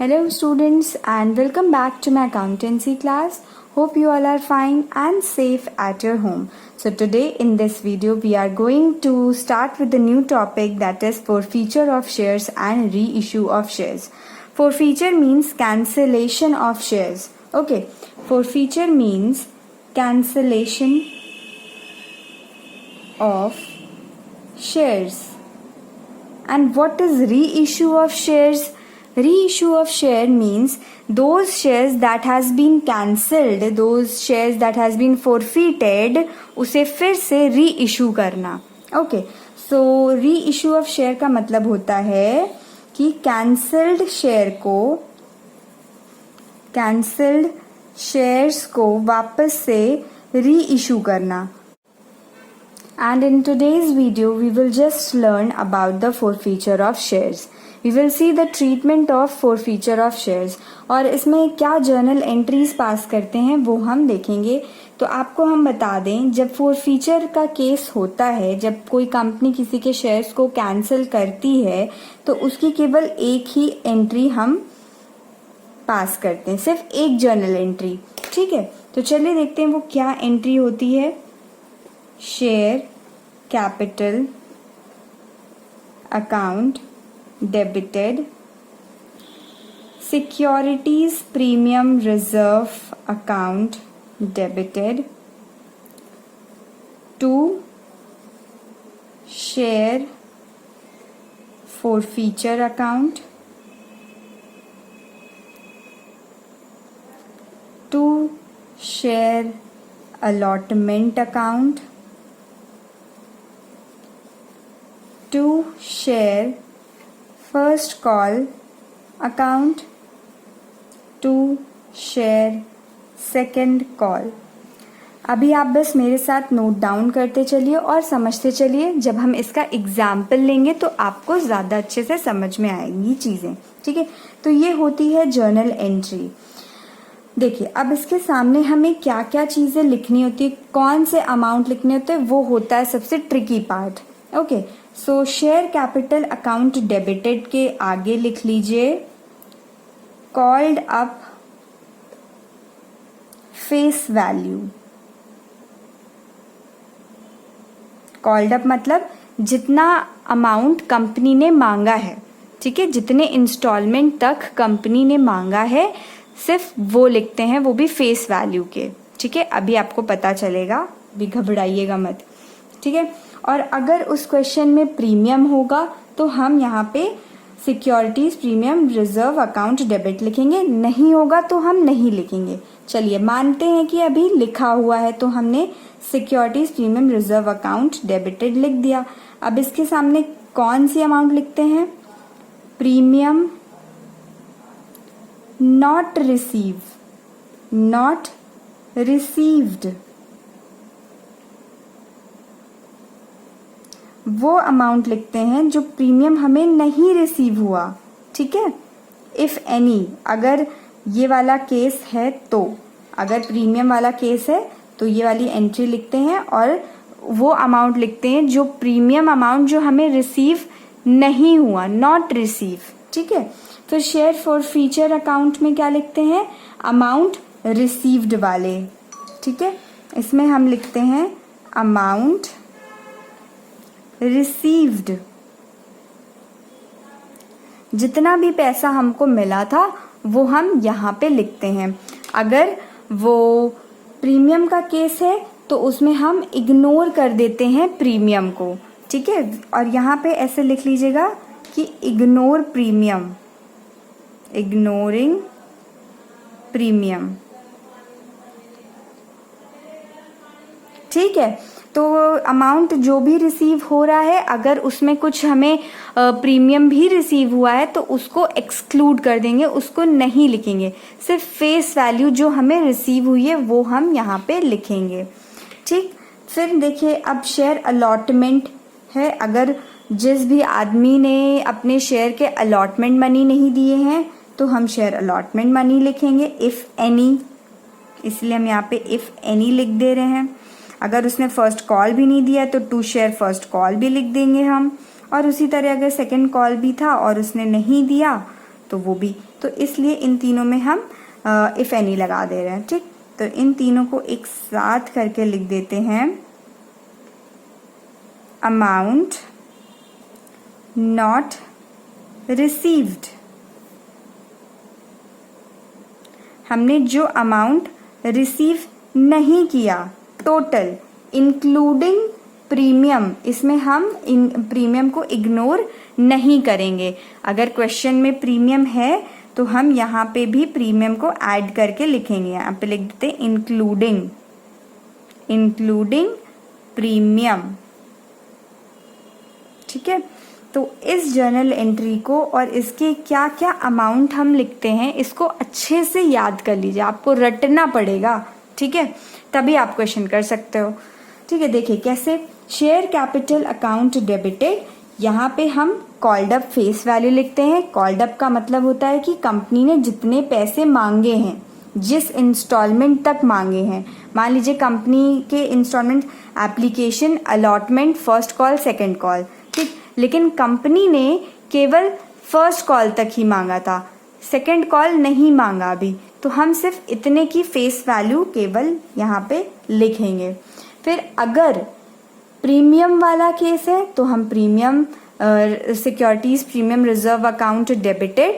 Hello students and welcome back to my accountancy class. Hope you all are fine and safe at your home. So today in this video we are going to start with the new topic, that is forfeiture of shares and reissue of shares. Forfeiture means cancellation of shares. Okay, forfeiture means cancellation of shares. And what is reissue of shares? Reissue of share means those shares that has been cancelled, those shares that has been forfeited, उसे फिर से reissue करना. Okay, so reissue of share का मतलब होता है कि cancelled shares को वापस से reissue करना. And in today's video we will just learn about the forfeiture of shares. We will see the treatment of forfeiture of shares. और इसमें क्या जर्नल एंट्रीज पास करते हैं वो हम देखेंगे. तो आपको हम बता दें, जब forfeiture का केस होता है, जब कोई कंपनी किसी के शेयर्स को कैंसिल करती है तो उसकी केवल एक ही एंट्री हम पास करते हैं, सिर्फ एक जर्नल एंट्री. ठीक है, तो चलिए देखते हैं वो क्या एंट्री होती है. Share capital account debited, securities premium reserve account debited, to share forfeiture account, to share allotment account, to share first call account, to share second call. अभी आप बस मेरे साथ नोट डाउन करते चलिए और समझते चलिए. जब हम इसका एग्जाम्पल लेंगे तो आपको ज़्यादा अच्छे से समझ में आएंगी चीज़ें. ठीक है, तो ये होती है जर्नल एंट्री. देखिए, अब इसके सामने हमें क्या क्या चीज़ें लिखनी होती है, कौन से अमाउंट लिखने होते हैं, वो होता है सबसे ट्रिकी पार्ट. ओके, सो शेयर कैपिटल अकाउंट डेबिटेड के आगे लिख लीजिए called up face value. Called up मतलब जितना अमाउंट कंपनी ने मांगा है. ठीक है, जितने इंस्टॉलमेंट तक कंपनी ने मांगा है सिर्फ वो लिखते हैं, वो भी फेस वैल्यू के. ठीक है, अभी आपको पता चलेगा, भी घबराइएगा मत. ठीक है, और अगर उस क्वेश्चन में प्रीमियम होगा तो हम यहाँ पे securities premium reserve account debit लिखेंगे, नहीं होगा तो हम नहीं लिखेंगे. चलिए मानते हैं कि अभी लिखा हुआ है तो हमने securities premium reserve account debited लिख दिया. अब इसके सामने कौन सी अमाउंट लिखते हैं? प्रीमियम नॉट रिसीव्ड, वो अमाउंट लिखते हैं जो प्रीमियम हमें नहीं रिसीव हुआ. ठीक है, इफ एनी, अगर ये वाला केस है तो, अगर प्रीमियम वाला केस है तो ये वाली एंट्री लिखते हैं और वो अमाउंट लिखते हैं जो प्रीमियम अमाउंट जो हमें रिसीव नहीं हुआ, नॉट रिसीव. ठीक है, फिर शेयर फॉरफीचर अकाउंट में क्या लिखते हैं? अमाउंट रिसीव्ड वाले. ठीक है, इसमें हम लिखते हैं अमाउंट रिसीव्ड. जितना भी पैसा हमको मिला था वो हम यहाँ पे लिखते हैं. अगर वो प्रीमियम का केस है तो उसमें हम इग्नोर कर देते हैं प्रीमियम को. ठीक है, और यहाँ पे ऐसे लिख लीजिएगा कि इग्नोर प्रीमियम, इग्नोरिंग प्रीमियम. ठीक है, तो अमाउंट जो भी रिसीव हो रहा है, अगर उसमें कुछ हमें प्रीमियम भी रिसीव हुआ है तो उसको एक्सक्लूड कर देंगे, उसको नहीं लिखेंगे. सिर्फ फेस वैल्यू जो हमें रिसीव हुई है वो हम यहाँ पे लिखेंगे. ठीक, फिर देखिए अब शेयर अलॉटमेंट है. अगर जिस भी आदमी ने अपने शेयर के अलॉटमेंट मनी नहीं दिए हैं तो हम शेयर अलॉटमेंट मनी लिखेंगे, इफ एनी. इसलिए हम यहाँ पे इफ एनी लिख दे रहे हैं. अगर उसने फर्स्ट कॉल भी नहीं दिया तो टू शेयर फर्स्ट कॉल भी लिख देंगे हम. और उसी तरह अगर सेकंड कॉल भी था और उसने नहीं दिया तो वो भी, तो इसलिए इन तीनों में हम इफ एनी लगा दे रहे हैं। ठीक, तो इन तीनों को एक साथ करके लिख देते हैं, अमाउंट नॉट रिसीव्ड। हमने जो अमाउंट रिसीव नहीं किया, टोटल इंक्लूडिंग प्रीमियम, इसमें हम इन प्रीमियम को इग्नोर नहीं करेंगे। अगर क्वेश्चन में प्रीमियम है तो हम यहाँ पे भी प्रीमियम को ऐड करके लिखेंगे। यहाँ पे लिख देते हैं इंक्लूडिंग प्रीमियम। ठीक है, तो इस जर्नल एंट्री को और इसके क्या क्या अमाउंट हम लिखते हैं, इसको अच्छे से याद कर लीजिए, आपको रटना पड़ेगा। ठीक है, तभी आप क्वेश्चन कर सकते हो। ठीक है, देखिए कैसे। शेयर कैपिटल अकाउंट डेबिटेड, यहाँ पे हम कॉल्ड अप फेस वैल्यू लिखते हैं। कॉल्ड अप का मतलब होता है कि कंपनी ने जितने पैसे मांगे हैं, जिस इंस्टॉलमेंट तक मांगे हैं। मान लीजिए कंपनी के instalment application, allotment, first call, second call. ठीक, लेकिन कंपनी ने केवल फर्स्ट कॉल तक ही मांगा था, सेकंड कॉल नहीं मांगा अभी, तो हम सिर्फ इतने की फेस वैल्यू केवल यहाँ पे लिखेंगे। फिर अगर प्रीमियम वाला केस है तो हम premium securities premium reserve account debited,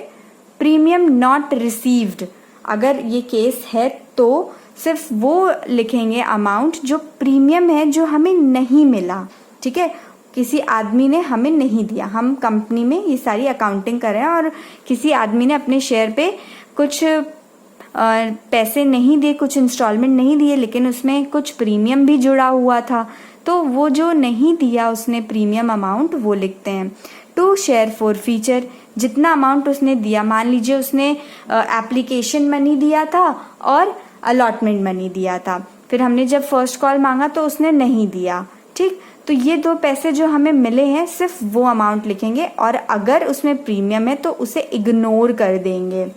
premium not received, अगर ये केस है तो सिर्फ वो लिखेंगे अमाउंट जो प्रीमियम है, जो हमें नहीं मिला। ठीक है, किसी आदमी ने हमें नहीं दिया, हम कंपनी में ये सारी अकाउंटिंग कर रहे हैं और किसी आदमी ने अपने शेयर पे कुछ पैसे नहीं दिए, कुछ इंस्टॉलमेंट नहीं दिए, लेकिन उसमें कुछ प्रीमियम भी जुड़ा हुआ था, तो वो जो नहीं दिया उसने प्रीमियम अमाउंट, वो लिखते हैं। टू शेयर फॉर फीचर, जितना अमाउंट उसने दिया, मान लीजिए उसने एप्लीकेशन मनी दिया था और अलॉटमेंट मनी दिया था, फिर हमने जब फर्स्ट कॉल मांगा तो उसने नहीं दिया। ठीक, तो ये दो पैसे जो हमें मिले हैं सिर्फ वो अमाउंट लिखेंगे, और अगर उसमें प्रीमियम है तो उसे इग्नोर कर देंगे।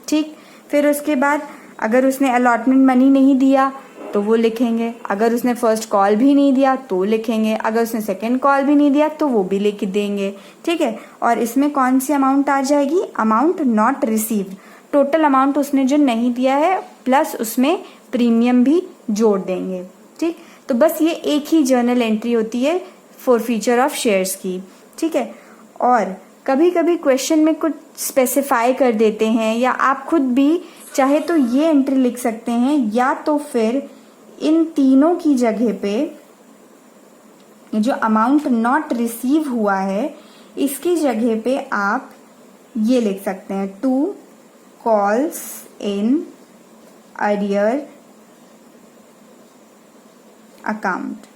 ठीक, फिर उसके बाद अगर उसने अलॉटमेंट मनी नहीं दिया तो वो लिखेंगे, अगर उसने फर्स्ट कॉल भी नहीं दिया तो लिखेंगे, अगर उसने सेकंड कॉल भी नहीं दिया तो वो भी लिख देंगे। ठीक है, और इसमें कौन सी अमाउंट आ जाएगी, amount not received, total amount उसने जो नहीं दिया है प्लस उसमें प्रीमियम भी जोड़ देंगे। ठीक, तो बस ये एक ही जर्नल एंट्री होती है फॉर फीचर ऑफ शेयर्स की। ठीक है, और कभी कभी क्वेश्चन में कुछ स्पेसिफाई कर देते हैं, या आप खुद भी चाहे तो ये एंट्री लिख सकते हैं, या तो फिर इन तीनों की जगह पे जो अमाउंट नॉट रिसीव हुआ है इसकी जगह पे आप ये लिख सकते हैं, 2 कॉल्स इन अरियर अकाउंट।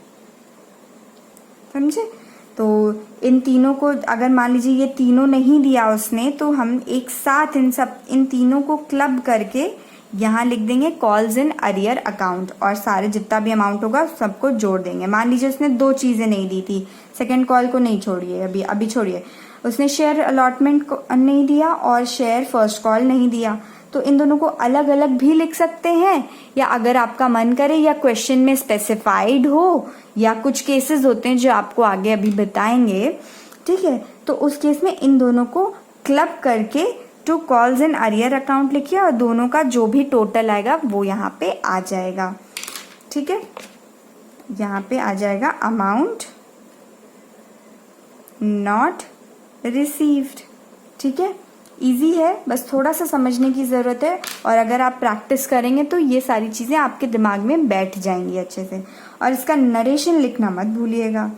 समझे? तो इन तीनों को अगर मान लीजिए ये तीनों नहीं दिया उसने, तो हम एक साथ इन तीनों को क्लब करके यहाँ लिख देंगे कॉल्स इन अरियर अकाउंट, और सारे जितना भी अमाउंट होगा सबको जोड़ देंगे। मान लीजिए उसने 2 चीजें नहीं दी थी, सेकंड कॉल को नहीं छोड़िए, अभी छोड़िए, उसने शेयर अलॉटमेंट को नहीं दिया और शेयर फर्स्ट कॉल नहीं दिया, तो इन दोनों को अलग अलग भी लिख सकते हैं, या अगर आपका मन करे या क्वेश्चन में स्पेसिफाइड हो, या कुछ केसेस होते हैं जो आपको आगे अभी बताएंगे। ठीक है, तो उस केस में इन दोनों को क्लब करके 2 कॉल्स इन अरियर अकाउंट लिखिए, और दोनों का जो भी टोटल आएगा वो यहाँ पे आ जाएगा। ठीक है, यहाँ पे आ जाएगा अमाउंट नॉट रिसीव्ड। ठीक है, इजी है, बस थोड़ा सा समझने की ज़रूरत है, और अगर आप प्रैक्टिस करेंगे तो ये सारी चीज़ें आपके दिमाग में बैठ जाएंगी अच्छे से। और इसका नरेशन लिखना मत भूलिएगा,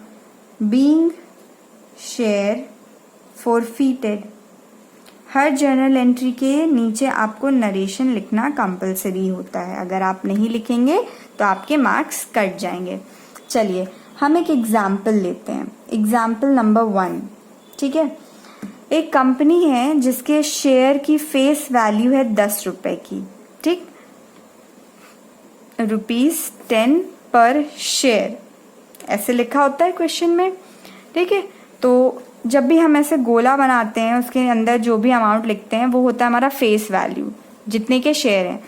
बीइंग शेयर फॉरफीटेड, हर जर्नल एंट्री के नीचे आपको नरेशन लिखना कंपलसरी होता है, अगर आप नहीं लिखेंगे तो आपके मार्क्स कट जाएंगे। चलिए हम एक एग्जाम्पल लेते हैं, एग्जाम्पल नंबर 1। ठीक है, एक कंपनी है जिसके शेयर की फेस वैल्यू है 10 रुपए की। ठीक, ₹10 पर शेयर ऐसे लिखा होता है क्वेश्चन में। ठीक है, तो जब भी हम ऐसे गोला बनाते हैं उसके अंदर जो भी अमाउंट लिखते हैं वो होता है हमारा फेस वैल्यू, जितने के शेयर हैं।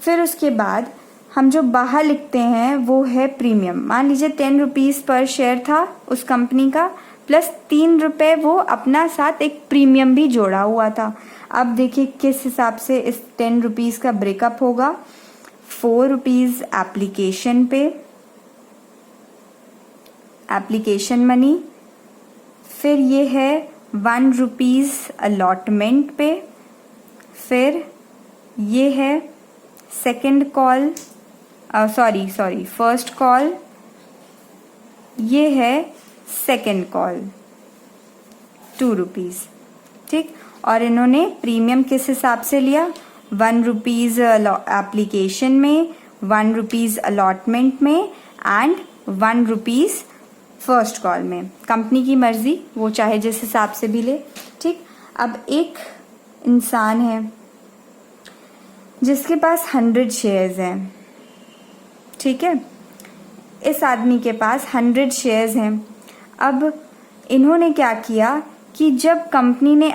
फिर उसके बाद हम जो बाहर लिखते हैं वो है प्रीमियम। मान लीजिए 10 रुपीज़ पर शेयर था उस कंपनी का, प्लस 3 रुपए वो अपना साथ एक प्रीमियम भी जोड़ा हुआ था। अब देखिए किस हिसाब से इस 10 रुपीज़ का ब्रेकअप होगा। 4 रुपीज़ एप्लीकेशन पे, एप्लीकेशन मनी, फिर ये है 1 रुपीज़ अलॉटमेंट पे, फिर ये है सेकंड कॉल, फर्स्ट कॉल, ये है सेकंड कॉल 2 रुपीज़। ठीक, और इन्होंने प्रीमियम किस हिसाब से लिया, 1 रुपीज़ एप्लीकेशन में, 1 रुपीज़ अलॉटमेंट में एंड 1 रुपीज़ फर्स्ट कॉल में। कंपनी की मर्जी, वो चाहे जिस हिसाब से भी ले। ठीक, अब एक इंसान है जिसके पास 100 शेयर्स हैं। ठीक है, इस आदमी के पास 100 शेयर्स हैं। अब इन्होंने क्या किया कि जब कंपनी ने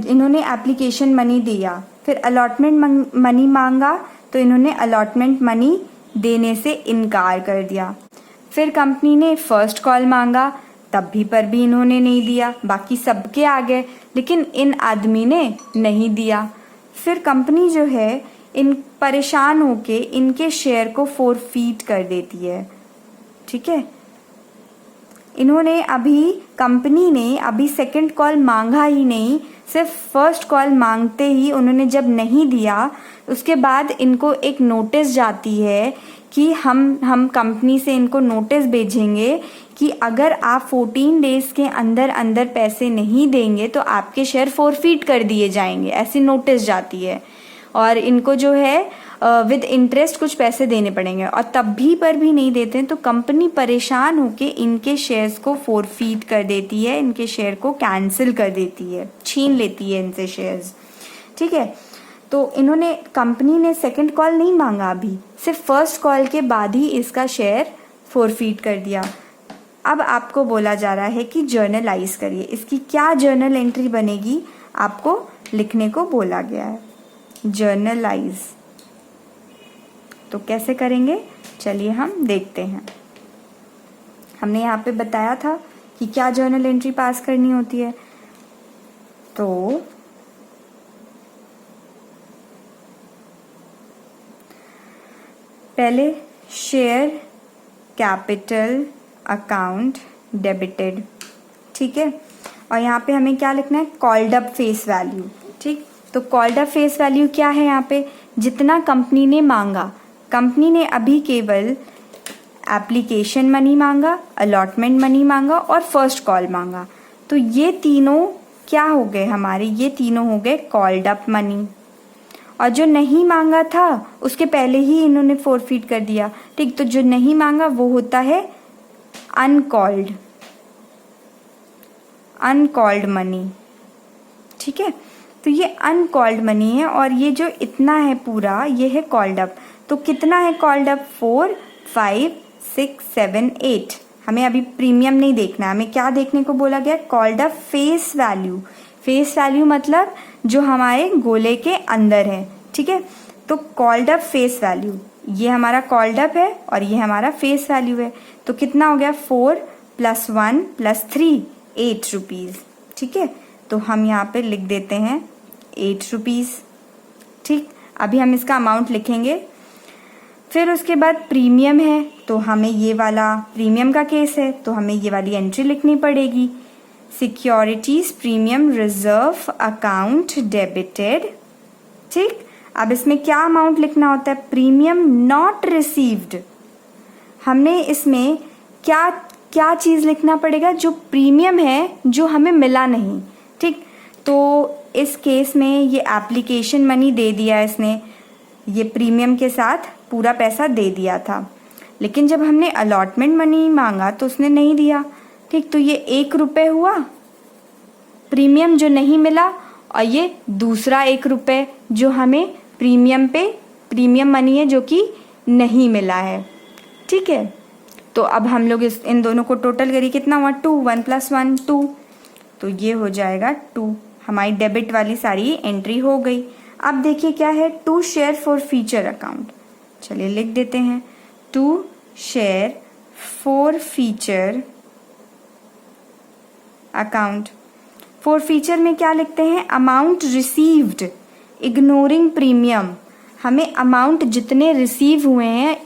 इन्होंने एप्लीकेशन मनी दिया, फिर अलॉटमेंट मनी मांगा, तो इन्होंने अलॉटमेंट मनी देने से इनकार कर दिया। फिर कंपनी ने फर्स्ट कॉल मांगा, तब भी पर भी इन्होंने नहीं दिया। बाकी सबके आ गए, लेकिन इन आदमी ने नहीं दिया। फिर कंपनी जो है इन परेशान होके इनके शेयर को फोरफीट कर देती है। ठीक है, कंपनी ने अभी सेकंड कॉल मांगा ही नहीं, सिर्फ फर्स्ट कॉल मांगते ही उन्होंने जब नहीं दिया, उसके बाद इनको एक नोटिस जाती है कि हम कंपनी से इनको नोटिस भेजेंगे कि अगर आप 14 डेज के अंदर अंदर पैसे नहीं देंगे तो आपके शेयर फोरफीट कर दिए जाएंगे, ऐसी नोटिस जाती है। और इनको जो है विद इंटरेस्ट कुछ पैसे देने पड़ेंगे, और तब भी पर भी नहीं देते हैं तो कंपनी परेशान होके इनके शेयर्स को फोरफीट कर देती है, इनके शेयर को कैंसिल कर देती है, छीन लेती है इनसे शेयर्स। ठीक है, तो कंपनी ने सेकंड कॉल नहीं मांगा, अभी सिर्फ फर्स्ट कॉल के बाद ही इसका शेयर फोरफीट कर दिया। अब आपको बोला जा रहा है कि जर्नलाइज करिए, इसकी क्या जर्नल एंट्री बनेगी, आपको लिखने को बोला गया है, जर्नलाइज। तो कैसे करेंगे, चलिए हम देखते हैं। हमने यहाँ पे बताया था कि क्या जर्नल एंट्री पास करनी होती है। तो पहले शेयर कैपिटल अकाउंट डेबिटेड। ठीक है, और यहाँ पे हमें क्या लिखना है, कॉल्ड अप फेस वैल्यू। ठीक, तो कॉल्ड अप फेस वैल्यू क्या है, यहाँ पे जितना कंपनी ने मांगा। कंपनी ने अभी केवल एप्लीकेशन मनी मांगा, अलॉटमेंट मनी मांगा और फर्स्ट कॉल मांगा, तो ये तीनों क्या हो गए हमारे, ये तीनों हो गए कॉल्ड अप मनी। और जो नहीं मांगा था उसके पहले ही इन्होंने फोरफीट कर दिया। ठीक, तो जो नहीं मांगा वो होता है अनकॉल्ड मनी। ठीक है, तो ये अनकॉल्ड मनी है, और ये जो इतना है पूरा ये है कॉल्ड अप। तो कितना है कॉल्ड अप, 4, 5, 6, 7, 8। हमें अभी प्रीमियम नहीं देखना, हमें क्या देखने को बोला गया, called up face value. Face value मतलब जो हमारे गोले के अंदर है। ठीक है, तो कॉल्ड अप फेस वैल्यू, ये हमारा कॉल्ड अप है और ये हमारा फेस वैल्यू है। तो कितना हो गया, 4 + 1 + 3, 8 रुपीज़। ठीक है, तो हम यहाँ पे लिख देते हैं 8 रुपीज़। ठीक, अभी हम इसका अमाउंट लिखेंगे। फिर उसके बाद प्रीमियम है, तो हमें ये वाला प्रीमियम का केस है, तो हमें ये वाली एंट्री लिखनी पड़ेगी, securities premium reserve account debited. ठीक, अब इसमें क्या अमाउंट लिखना होता है, प्रीमियम नॉट रिसीव्ड। हमने इसमें क्या क्या चीज़ लिखना पड़ेगा, जो प्रीमियम है जो हमें मिला नहीं। ठीक, तो इस केस में ये एप्लीकेशन मनी दे दिया इसने, ये प्रीमियम के साथ पूरा पैसा दे दिया था, लेकिन जब हमने अलॉटमेंट मनी मांगा तो उसने नहीं दिया। ठीक, तो ये 1 रुपये हुआ प्रीमियम जो नहीं मिला, और ये दूसरा 1 रुपये जो हमें प्रीमियम मनी है जो कि नहीं मिला है। ठीक है, तो अब हम लोग इन दोनों को टोटल करिए, कितना हुआ, 2, 1 + 1 2, तो ये हो जाएगा 2। हमारी डेबिट वाली सारी एंट्री हो गई। अब देखिए क्या है, 2 शेयर फॉर फीचर अकाउंट। चलिए लिख देते हैं, 2 share for feature account. For feature में क्या लिखते हैं, अमाउंट रिसीव्ड इग्नोरिंग प्रीमियम, हमें अमाउंट जितने रिसीव हुए हैं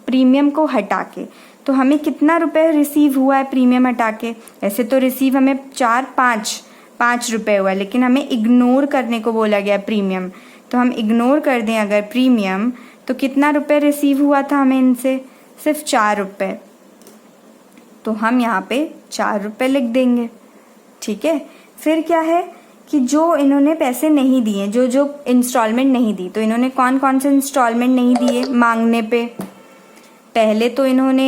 प्रीमियम को हटा के, तो हमें कितना रुपए रिसीव हुआ है प्रीमियम हटा के, ऐसे तो रिसीव हमें 5 रुपए हुआ है, लेकिन हमें इग्नोर करने को बोला गया प्रीमियम, तो हम इग्नोर कर दें अगर प्रीमियम, तो कितना रुपए रिसीव हुआ था हमें इनसे, सिर्फ 4 रुपए, तो हम यहाँ पे 4 रुपए लिख देंगे। ठीक है, फिर क्या है कि जो इन्होंने पैसे नहीं दिए, जो इंस्टॉलमेंट नहीं दी, तो इन्होंने कौन कौन से इंस्टॉलमेंट नहीं दिए मांगने पे, पहले तो इन्होंने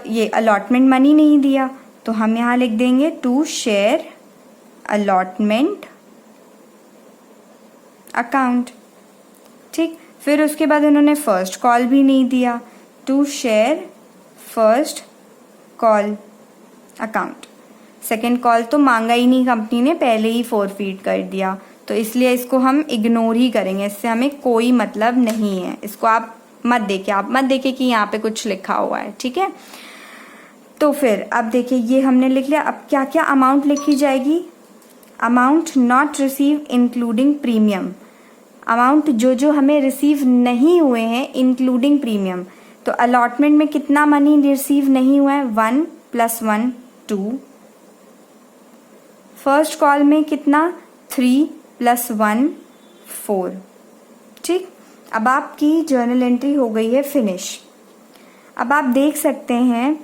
ये अलॉटमेंट मनी नहीं दिया, तो हम यहाँ लिख देंगे टू शेयर अलॉटमेंट अकाउंट। ठीक, फिर उसके बाद इन्होंने फर्स्ट कॉल भी नहीं दिया, to share first call account. Second call तो मांगा ही नहीं कंपनी ने, पहले ही फॉरफीट कर दिया, तो इसलिए इसको हम इग्नोर ही करेंगे, इससे हमें कोई मतलब नहीं है, इसको आप मत देखे कि यहाँ पे कुछ लिखा हुआ है। ठीक है, तो फिर अब देखिए ये हमने लिख लिया, अब क्या क्या अमाउंट लिखी जाएगी, amount not receive including premium, amount जो हमें रिसीव नहीं हुए हैं इंक्लूडिंग प्रीमियम, तो अलॉटमेंट में कितना मनी रिसीव नहीं हुआ है, 1 + 1 2, फर्स्ट कॉल में कितना 3 + 1 4। ठीक, अब आपकी जर्नल एंट्री हो गई है फिनिश। अब आप देख सकते हैं,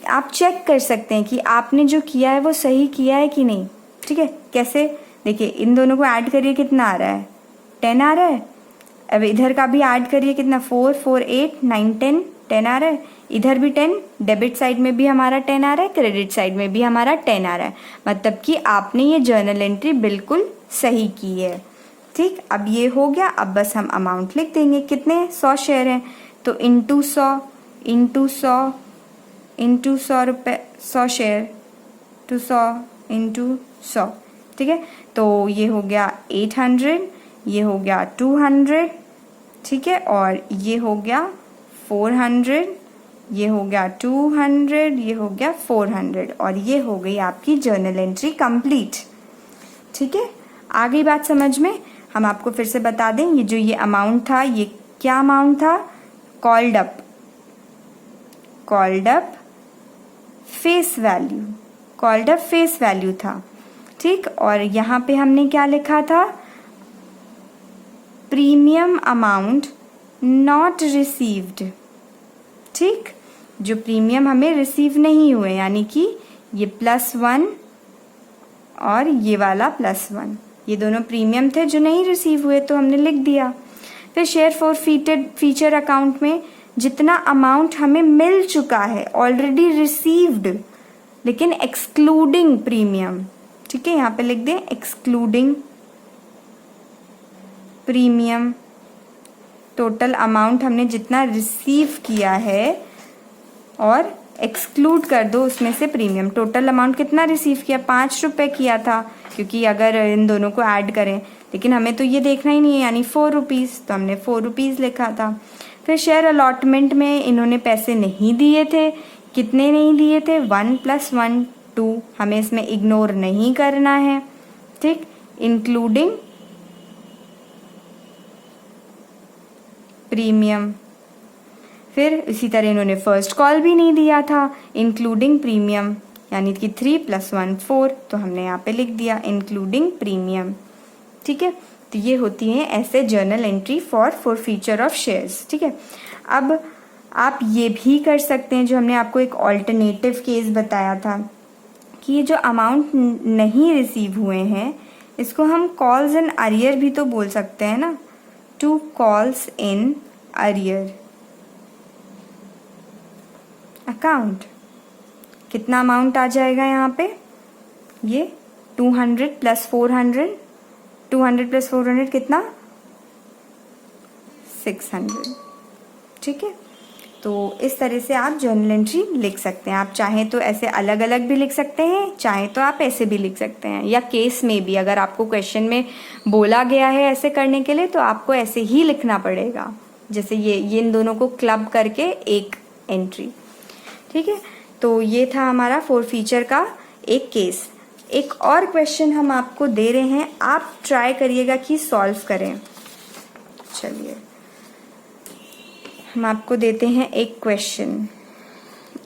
आप चेक कर सकते हैं कि आपने जो किया है वो सही किया है कि नहीं। ठीक है, कैसे, देखिए इन दोनों को ऐड करिए, कितना आ रहा है, 10 आ रहा है। अब इधर का भी ऐड करिए, कितना 4 4 8 9 10 10 आ रहा है, इधर भी 10, डेबिट साइड में भी हमारा 10 आ रहा है, क्रेडिट साइड में भी हमारा 10 आ रहा है, मतलब कि आपने ये जर्नल एंट्री बिल्कुल सही की है। ठीक, अब ये हो गया, अब बस हम अमाउंट लिख देंगे, कितने 100 शेयर हैं, तो इंटू 100 रुपये, 100 शेयर टू 100 इंटू 100। ठीक है, तो ये हो गया 800, ये हो गया 200, ठीक है, और ये हो गया 400, ये हो गया 200, ये हो गया 400, और ये हो गई आपकी जर्नल एंट्री कंप्लीट। ठीक है, आ गई बात समझ में। हम आपको फिर से बता दें, ये जो ये अमाउंट था, ये क्या अमाउंट था, कॉल्ड अप फेस वैल्यू था। ठीक, और यहाँ पे हमने क्या लिखा था, प्रीमियम अमाउंट नॉट रिसीव्ड। ठीक, जो प्रीमियम हमें रिसीव नहीं हुए, यानी कि ये +1 और ये वाला +1, ये दोनों प्रीमियम थे जो नहीं रिसीव हुए, तो हमने लिख दिया। फिर शेयर फॉरफीटेड फीचर अकाउंट में जितना अमाउंट हमें मिल चुका है ऑलरेडी रिसीव्ड, लेकिन एक्सक्लूडिंग प्रीमियम। ठीक है, यहाँ पे लिख दें एक्सक्लूडिंग प्रीमियम, टोटल अमाउंट हमने जितना रिसीव किया है और एक्सक्लूड कर दो उसमें से प्रीमियम। टोटल अमाउंट कितना रिसीव किया, 5 रुपये किया था, क्योंकि अगर इन दोनों को ऐड करें, लेकिन हमें तो ये देखना ही नहीं है, यानी 4 रुपीज़, तो हमने 4 रुपीज़ लिखा था। फिर शेयर अलॉटमेंट में इन्होंने पैसे नहीं दिए थे, कितने नहीं दिए थे, 1 + 1 2, हमें इसमें इग्नोर नहीं करना है। ठीक, इंक्लूडिंग प्रीमियम। फिर इसी तरह इन्होंने फर्स्ट कॉल भी नहीं दिया था, इंक्लूडिंग प्रीमियम, यानी कि 3 + 1 4, तो हमने यहाँ पे लिख दिया इंक्लूडिंग प्रीमियम। ठीक है, तो ये होती है ऐसे journal entry for feature of shares. ठीक है, अब आप ये भी कर सकते हैं, जो हमने आपको एक ऑल्टरनेटिव केस बताया था, कि ये जो अमाउंट नहीं रिसीव हुए हैं, इसको हम कॉल्स इन अरियर भी तो बोल सकते हैं ना, to calls in arrear account. कितना अमाउंट आ जाएगा यहाँ पे, ये 200 + 400, 200 + 400 कितना, 600। ठीक है, तो इस तरह से आप जर्नल एंट्री लिख सकते हैं। आप चाहें तो ऐसे अलग अलग भी लिख सकते हैं, चाहें तो आप ऐसे भी लिख सकते हैं, या केस में भी अगर आपको क्वेश्चन में बोला गया है ऐसे करने के लिए, तो आपको ऐसे ही लिखना पड़ेगा, जैसे ये इन दोनों को क्लब करके एक एंट्री। ठीक है, तो ये था हमारा फॉर फीचर का एक केस। एक और क्वेश्चन हम आपको दे रहे हैं, आप ट्राई करिएगा कि सॉल्व करें। चलिए हम आपको देते हैं एक क्वेश्चन,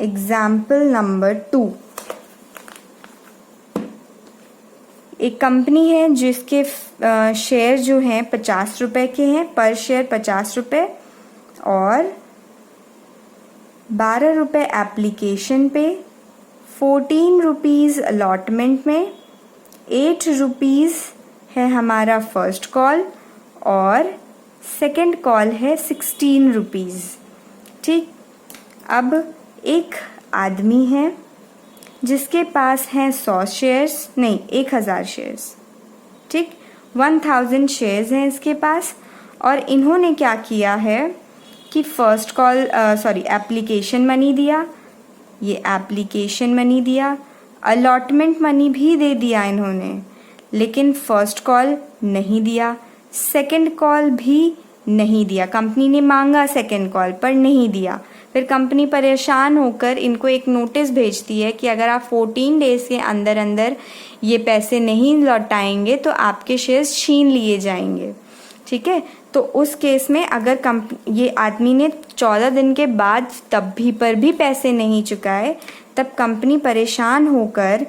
एग्जाम्पल नंबर 2। एक कंपनी है जिसके शेयर जो हैं 50 रुपए के हैं, पर शेयर 50 रुपए, और 12 रुपए एप्लीकेशन पे, 14 रुपीज़ अलॉटमेंट में, 8 रुपीज़ है हमारा फर्स्ट कॉल, और सेकंड कॉल है 16 रुपीज़। ठीक, अब एक आदमी है जिसके पास हैं 100 शेयर्स, नहीं 1000 शेयर्स। ठीक, 1000 शेयर्स हैं इसके पास, और इन्होंने क्या किया है कि फर्स्ट कॉल एप्लीकेशन मनी दिया, ये एप्लीकेशन मनी दिया, अलॉटमेंट मनी भी दे दिया इन्होंने, लेकिन फर्स्ट कॉल नहीं दिया, सेकंड कॉल भी नहीं दिया। कंपनी ने मांगा सेकंड कॉल पर नहीं दिया। फिर कंपनी परेशान होकर इनको एक नोटिस भेजती है कि अगर आप 14 डेज के अंदर अंदर ये पैसे नहीं लौटाएंगे तो आपके शेयर्स छीन लिए जाएंगे। ठीक है, तो उस केस में अगर ये आदमी ने 14 दिन के बाद तब भी पर भी पैसे नहीं चुकाए, तब कंपनी परेशान होकर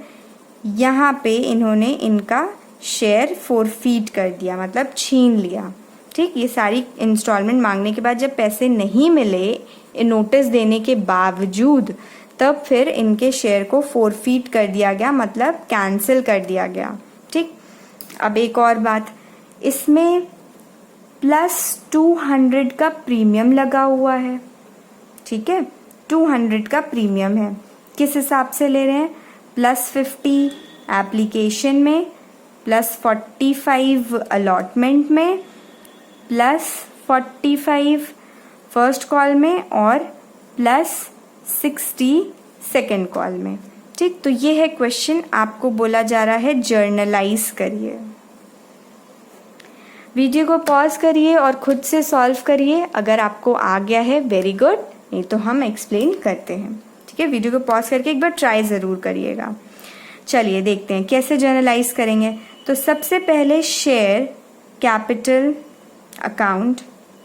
यहाँ पे इन्होंने इनका शेयर फोरफीट कर दिया, मतलब छीन लिया। ठीक, ये सारी इंस्टॉलमेंट मांगने के बाद जब पैसे नहीं मिले नोटिस देने के बावजूद, तब फिर इनके शेयर को फोरफीट कर दिया गया, मतलब कैंसिल कर दिया गया। ठीक, अब एक और बात, इसमें +200 का प्रीमियम लगा हुआ है। ठीक है, 200 का प्रीमियम है। किस हिसाब से ले रहे हैं? +50 एप्लीकेशन में, +45 अलॉटमेंट में, +45 फर्स्ट कॉल में, और +60 सेकेंड कॉल में। ठीक, तो ये है क्वेश्चन, आपको बोला जा रहा है जर्नलाइज करिए। वीडियो को पॉज करिए और खुद से सॉल्व करिए। अगर आपको आ गया है वेरी गुड, नहीं तो हम एक्सप्लेन करते हैं। ठीक है, वीडियो को पॉज करके एक बार ट्राई ज़रूर करिएगा। चलिए देखते हैं कैसे जर्नलाइज करेंगे। तो सबसे पहले शेयर कैपिटल अकाउंट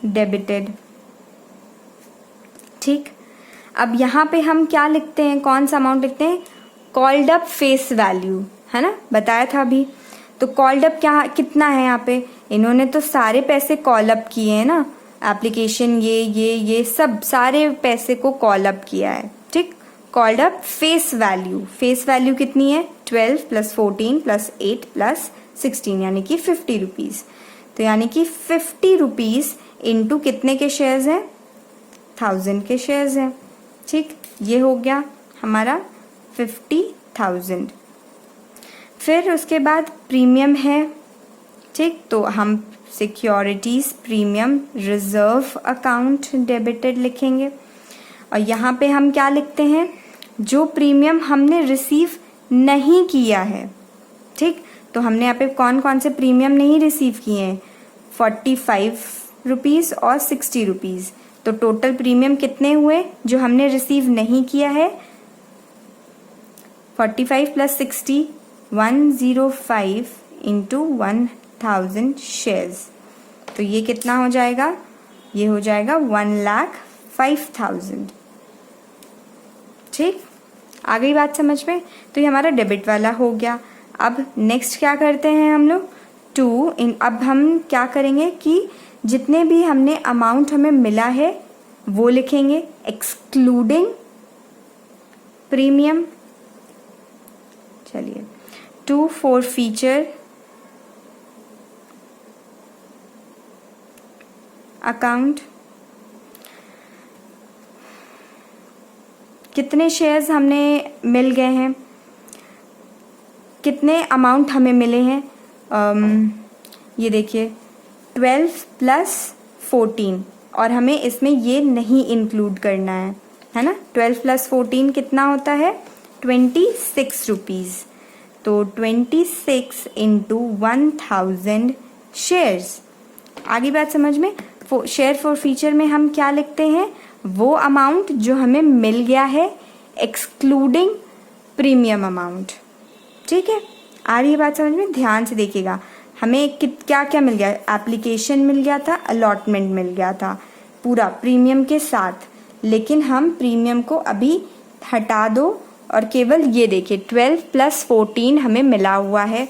डेबिटेड। ठीक, अब यहाँ पे हम क्या लिखते हैं, कौन सा अमाउंट लिखते हैं? कॉल्ड अप फेस वैल्यू, है ना, बताया था अभी। तो कॉल्ड अप क्या कितना है यहाँ पे? इन्होंने तो सारे पैसे कॉल अप किए हैं ना, एप्लीकेशन ये सब सारे पैसे को कॉल अप किया है। ठीक, called up face value, face value कितनी है? 12 + 14 + 8 + 16, यानी कि 50 रुपीज़। तो यानी कि 50 रुपीज़ इंटू कितने के शेयर्स हैं? 1000 के शेयर्स हैं। ठीक, ये हो गया हमारा 50,000। फिर उसके बाद प्रीमियम है। ठीक, तो हम securities premium reserve account debited लिखेंगे। और यहाँ पे हम क्या लिखते हैं? जो प्रीमियम हमने रिसीव नहीं किया है। ठीक, तो हमने यहाँ पे कौन कौन से प्रीमियम नहीं रिसीव किए हैं? 45 रुपीज़ और 60 रुपीज़। तो टोटल प्रीमियम कितने हुए जो हमने रिसीव नहीं किया है? 45 + 60, 105 इंटू 1000 शेयर्स। तो ये कितना हो जाएगा? ये हो जाएगा 1,05,000। ठीक, आ गई बात समझ में? तो ये हमारा डेबिट वाला हो गया। अब नेक्स्ट क्या करते हैं हम लोग? अब हम क्या करेंगे कि जितने भी हमने अमाउंट हमें मिला है वो लिखेंगे, एक्सक्लूडिंग प्रीमियम। चलिए, 2 forfeiture अकाउंट। कितने शेयर्स हमने मिल गए हैं, कितने अमाउंट हमें मिले हैं? ये देखिए 12 + 14, और हमें इसमें ये नहीं इंक्लूड करना है ना। 12 + 14 कितना होता है? 26 रुपीज़। तो 26 इंटू 1000 शेयर्स। आगे बात समझ में? शेयर फॉरफीचर में हम क्या लिखते हैं? वो अमाउंट जो हमें मिल गया है एक्सक्लूडिंग प्रीमियम अमाउंट। ठीक है, आ रही है बात समझ में? ध्यान से देखिएगा। हमें क्या क्या मिल गया? एप्लीकेशन मिल गया था, अलॉटमेंट मिल गया था पूरा प्रीमियम के साथ, लेकिन हम प्रीमियम को अभी हटा दो और केवल ये देखिए 12 + 14 हमें मिला हुआ है।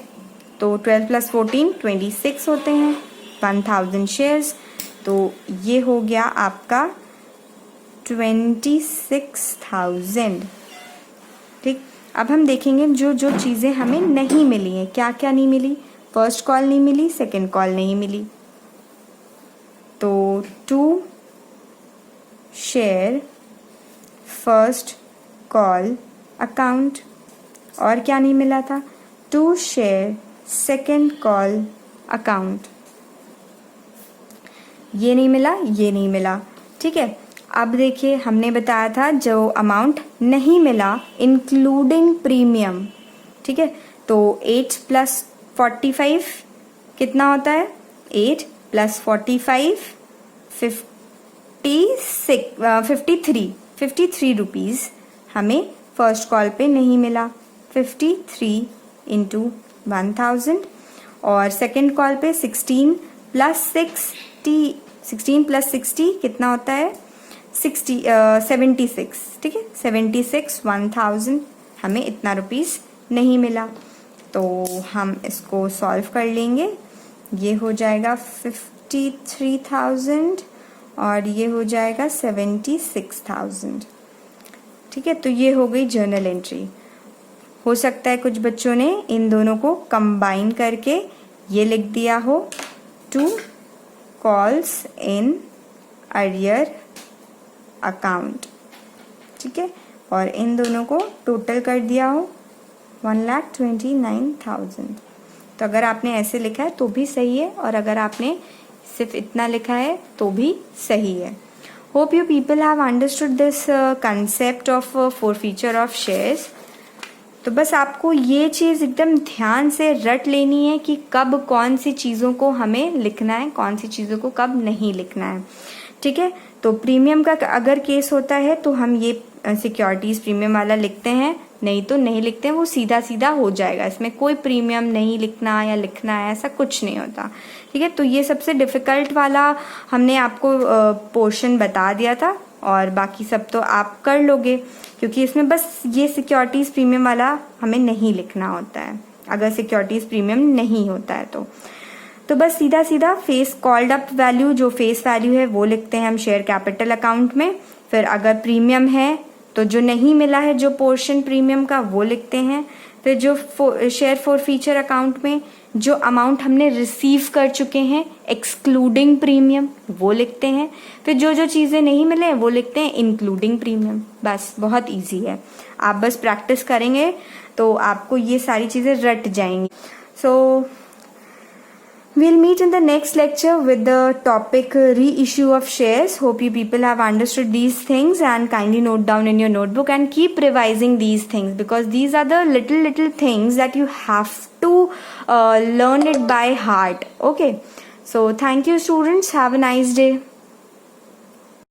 तो 12 + 14 26 होते हैं, 1000 शेयर्स। तो ये हो गया आपका 26,000। ठीक, अब हम देखेंगे जो जो चीज़ें हमें नहीं मिली हैं। क्या क्या नहीं मिली? फर्स्ट कॉल नहीं मिली, सेकंड कॉल नहीं मिली। तो to share first call account. और क्या नहीं मिला था? To share second call account. ये नहीं मिला, ये नहीं मिला। ठीक है, अब देखिए हमने बताया था जो अमाउंट नहीं मिला इंक्लूडिंग प्रीमियम। ठीक है, तो 8 + 45 कितना होता है? 8 + 45 53 रुपीज़ हमें फर्स्ट कॉल पे नहीं मिला। 53 × 1000। और सेकंड कॉल पे 16 + 60 कितना होता है? 76। ठीक है, 76 1000 हमें इतना रुपीस नहीं मिला। तो हम इसको सॉल्व कर लेंगे। ये हो जाएगा 53,000 और ये हो जाएगा 76,000। ठीक है, तो ये हो गई जर्नल एंट्री। हो सकता है कुछ बच्चों ने इन दोनों को कंबाइन करके ये लिख दिया हो, 2 कॉल्स इन अरियर अकाउंट। ठीक है, और इन दोनों को टोटल कर दिया हो 1,29,000। तो अगर आपने ऐसे लिखा है तो भी सही है, और अगर आपने सिर्फ इतना लिखा है तो भी सही है। Hope you people have understood this concept of forfeiture of shares. तो बस आपको ये चीज़ एकदम ध्यान से रट लेनी है कि कब कौन सी चीज़ों को हमें लिखना है, कौन सी चीज़ों को कब नहीं लिखना है। ठीक है, तो प्रीमियम का अगर केस होता है तो हम ये सिक्योरिटीज़ प्रीमियम वाला लिखते हैं, नहीं तो नहीं लिखते हैं, वो सीधा सीधा हो जाएगा। इसमें कोई प्रीमियम नहीं लिखना या लिखना है ऐसा कुछ नहीं होता। ठीक है, तो ये सबसे डिफ़िकल्ट वाला हमने आपको पोर्शन बता दिया था, और बाकी सब तो आप कर लोगे, क्योंकि इसमें बस ये सिक्योरिटीज़ प्रीमियम वाला हमें नहीं लिखना होता है अगर सिक्योरिटीज़ प्रीमियम नहीं होता है तो बस सीधा सीधा फेस कॉल्ड अप वैल्यू, जो फेस वैल्यू है वो लिखते हैं हम शेयर कैपिटल अकाउंट में। फिर अगर प्रीमियम है तो जो नहीं मिला है जो पोर्शन प्रीमियम का वो लिखते हैं। फिर जो शेयर फॉरफीचर अकाउंट में जो अमाउंट हमने रिसीव कर चुके हैं एक्सक्लूडिंग प्रीमियम वो लिखते हैं। फिर जो जो चीज़ें नहीं मिले हैं वो लिखते हैं इंक्लूडिंग प्रीमियम। बस बहुत इजी है, आप बस प्रैक्टिस करेंगे तो आपको ये सारी चीज़ें रट जाएंगी। सो we'll meet in the next lecture with the topic reissue of shares. Hope you people have understood these things, and kindly note down in your notebook and keep revising these things, because these are the little things that you have to learn it by heart. Okay, so thank you students, have a nice day.